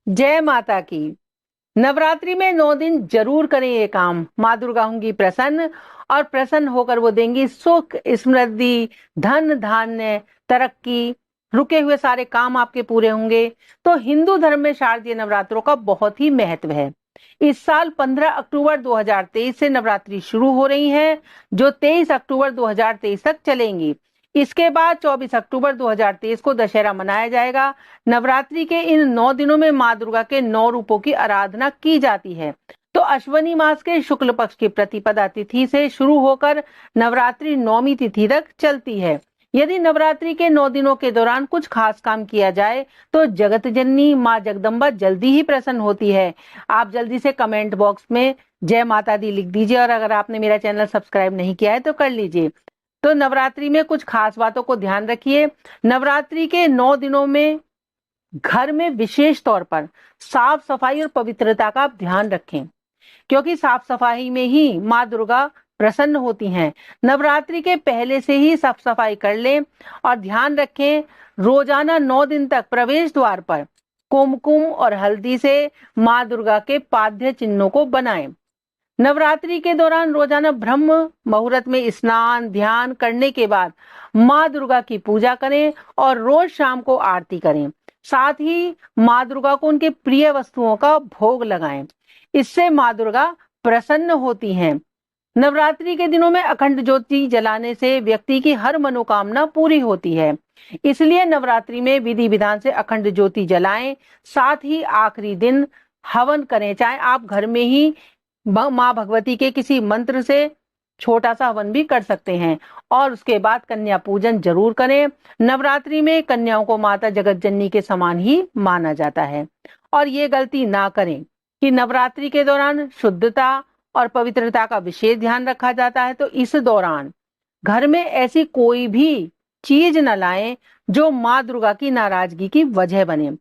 जय माता की। नवरात्रि में 9 दिन जरूर करें ये काम। माँ दुर्गा होंगी प्रसन्न और प्रसन्न होकर वो देंगी सुख, समृद्धि, धन धान्य, तरक्की। रुके हुए सारे काम आपके पूरे होंगे। तो हिंदू धर्म में शारदीय नवरात्रों का बहुत ही महत्व है। इस साल 15 अक्टूबर 2023 से नवरात्रि शुरू हो रही है, जो 23 अक्टूबर 2023 तक चलेंगी। इसके बाद 24 अक्टूबर 2023 को दशहरा मनाया जाएगा। नवरात्रि के इन 9 दिनों में माँ दुर्गा के 9 रूपों की आराधना की जाती है। तो अश्वनी मास के शुक्ल पक्ष की प्रतिपदा तिथि से शुरू होकर नवरात्रि नौमी तिथि तक चलती है। यदि नवरात्रि के 9 दिनों के दौरान कुछ खास काम किया जाए तो जगत जननी माँ जगदम्बा जल्दी ही प्रसन्न होती है। आप जल्दी से कमेंट बॉक्स में जय माता दी लिख दीजिए और अगर आपने मेरा चैनल सब्सक्राइब नहीं किया है तो कर लीजिए। तो नवरात्रि में कुछ खास बातों को ध्यान रखिए। नवरात्रि के 9 दिनों में घर में विशेष तौर पर साफ सफाई और पवित्रता का आप ध्यान रखें, क्योंकि साफ सफाई में ही माँ दुर्गा प्रसन्न होती हैं। नवरात्रि के पहले से ही साफ सफाई कर लें और ध्यान रखें, रोजाना 9 दिन तक प्रवेश द्वार पर कुमकुम और हल्दी से माँ दुर्गा के पाद्य चिन्हों को बनाएं। नवरात्रि के दौरान रोजाना ब्रह्म मुहूर्त में स्नान ध्यान करने के बाद माँ दुर्गा की पूजा करें और रोज शाम को आरती करें। साथ ही माँ दुर्गा को उनके प्रिय वस्तुओं का भोग लगाएं। इससे माँ दुर्गा प्रसन्न होती हैं। नवरात्रि के दिनों में अखंड ज्योति जलाने से व्यक्ति की हर मनोकामना पूरी होती है। इसलिए नवरात्रि में विधि विधान से अखंड ज्योति जलाएं। साथ ही आखिरी दिन हवन करें, चाहे आप घर में ही माँ भगवती के किसी मंत्र से छोटा सा हवन भी कर सकते हैं। और उसके बाद कन्या पूजन जरूर करें। नवरात्रि में कन्याओं को माता जगत जननी के समान ही माना जाता है। और ये गलती ना करें कि नवरात्रि के दौरान शुद्धता और पवित्रता का विशेष ध्यान रखा जाता है। तो इस दौरान घर में ऐसी कोई भी चीज न लाएं जो माँ दुर्गा की नाराजगी की वजह बने।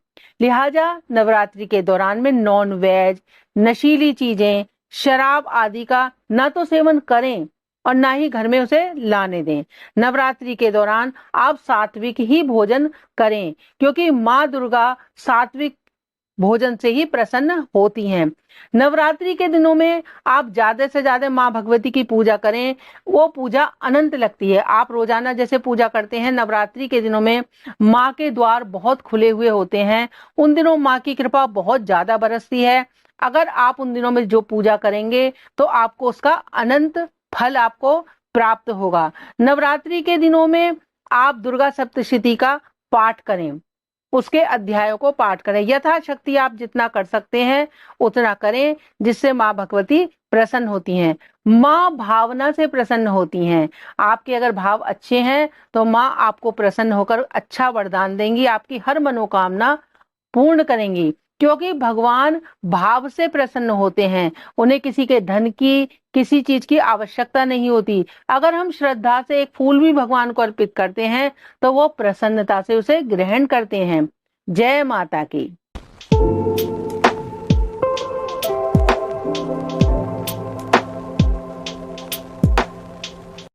लिहाजा नवरात्रि के दौरान में नॉन वेज, नशीली चीजें, शराब आदि का ना तो सेवन करें और ना ही घर में उसे लाने दें। नवरात्रि के दौरान आप सात्विक ही भोजन करें, क्योंकि माँ दुर्गा सात्विक भोजन से ही प्रसन्न होती हैं। नवरात्रि के दिनों में आप ज्यादा से ज्यादा माँ भगवती की पूजा करें, वो पूजा अनंत लगती है। आप रोजाना जैसे पूजा करते हैं, नवरात्रि के दिनों में माँ के द्वार बहुत खुले हुए होते हैं। उन दिनों माँ की कृपा बहुत ज्यादा बरसती है। अगर आप उन दिनों में जो पूजा करेंगे तो आपको उसका अनंत फल आपको प्राप्त होगा। नवरात्रि के दिनों में आप दुर्गा सप्तशती का पाठ करें, उसके अध्यायों को पाठ करें। यथाशक्ति आप जितना कर सकते हैं उतना करें, जिससे माँ भगवती प्रसन्न होती हैं। माँ भावना से प्रसन्न होती हैं। आपके अगर भाव अच्छे हैं तो माँ आपको प्रसन्न होकर अच्छा वरदान देंगी, आपकी हर मनोकामना पूर्ण करेंगी। क्योंकि भगवान भाव से प्रसन्न होते हैं, उन्हें किसी के धन की, किसी चीज की आवश्यकता नहीं होती। अगर हम श्रद्धा से एक फूल भी भगवान को अर्पित करते हैं तो वो प्रसन्नता से उसे ग्रहण करते हैं। जय माता की।